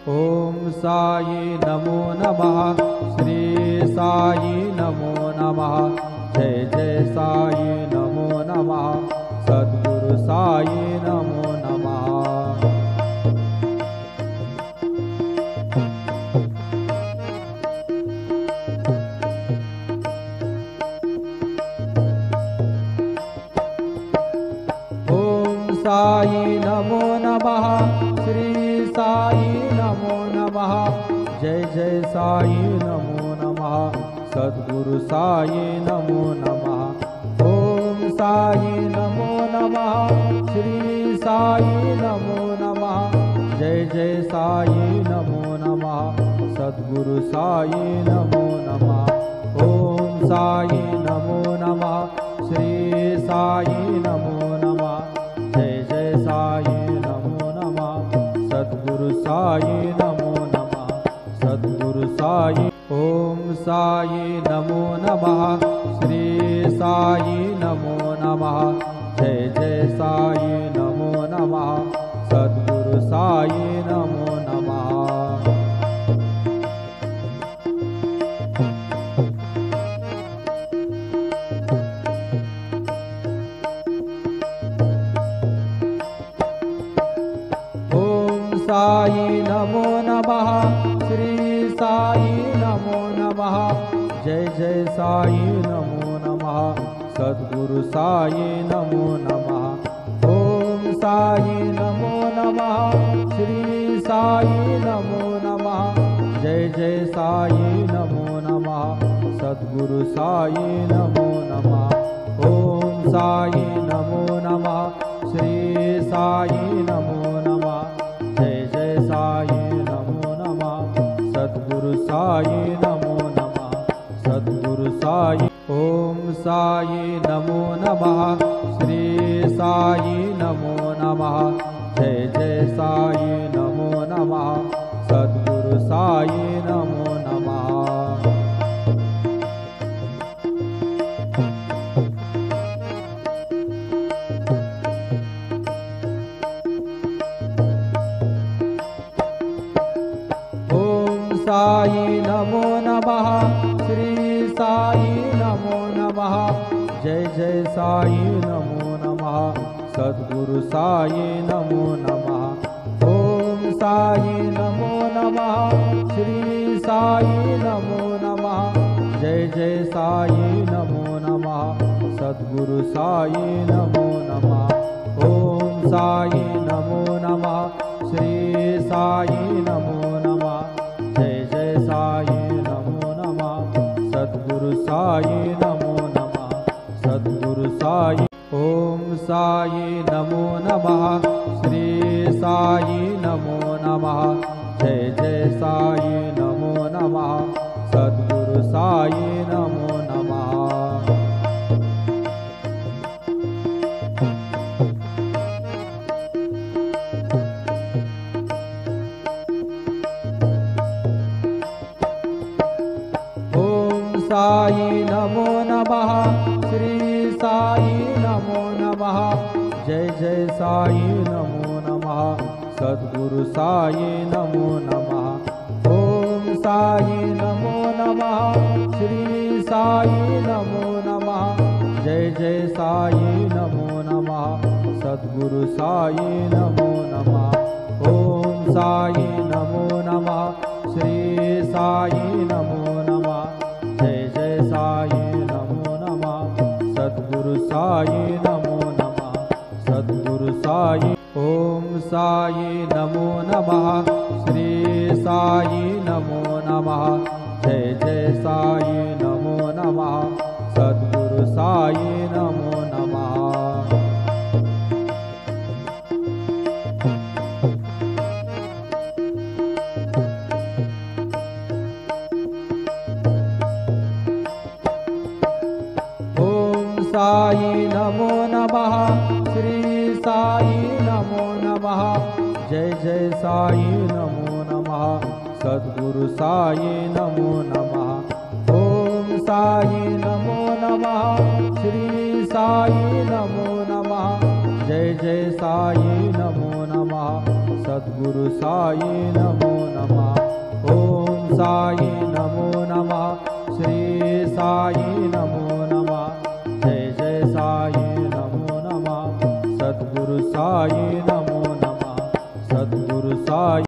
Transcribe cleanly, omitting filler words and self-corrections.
ओम साई नमो नमः। श्री साई नमो नमः। जय जय साई नमो नमः। सद्गुरु साई नमो नमः। साई नमो नमः। श्री साई नमो नमः। जय जय साई नमो नमः। सद्गुरु साई नमो नमः। ओम साई नमो नमः। श्री साई नमो नमः। जय जय साई नमो नमः। सद्गुरु साई नमो नमः। ओम साई नमो नमः। श्री साई नमो नमः। जय जय साई नमो नमः। सद्गुरु साई नमो नमः। सद्गुरु साई। ओम साई नमो नमः। श्री साई नमो नमः। जय जय साई नमो नमः। सद्गुरु साई नमो नमः। साई नमो नमः। श्री साई नमो नमः। जय जय साई नमो नमः। सद्गुरु साई नमो नमः। ओम साई नमो नमः। श्री साई नमो नमः। जय जय साई नमो नमः। सद्गुरु साई नमो नमः। ओम साई नमो नमः। श्री साई नमो नमः। जय जय साई नमो नमः। सद्गुरु साई नमो नमः। सद्गुरु साई। ओम साई नमो नमः। श्री साई नमो नमः। जय जय साई नमो नमः। सद्गुरु साई नमो नमः। साई नमो नमः। श्री साई नमो नमः। जय जय साई नमो नमः। सद्गुरु साई नमो नमः। ओम साई नमो नमः। श्री साई नमो नमः। जय जय साई नमो नमः। सद्गुरु साई नमो नमः। ओम साई नमो नमः। श्री साई नमो नमः। जय जय साई नमो नमः। सद्गुरु साई नमो नमः। सद्गुरु साई। ओम साई नमो नमः। श्री साई नमो नमः। जय जय साई नमो नमः। सद्गुरु साई नमो नमः। साई नमो नमः। श्री साई नमो नमः। जय जय साई नमो नमः। सद्गुरु साई नमो नमः। ओम साई नमो नमः। श्री साई नमो नमः। जय जय साई नमो नमः। सद्गुरु साई नमो नमः। ओम साई नमो नमः। श्री साई नमो नमः। जय जय साई नमो नमः। सद्गुरु साई नमो नमः। सद्गुरु साई। ओम साई नमो नमः। श्री साई नमो नमः। जय जय साई नमो नमः। सद्गुरु साई नमो नमः। साई नमो नमः। श्री साई नमो नमः। जय जय साई नमो नमः। सद्गुरु साई नमो नमः। ओम साई नमो नमः। श्री साई नमो नमः। जय जय साई नमो नमः। सद्गुरु साई नमो नमः। साई नमो नमः श्री साई नमो नमः जय जय साई नमो नमः सद्गुरु साई नमो नमः सद्गुरु साई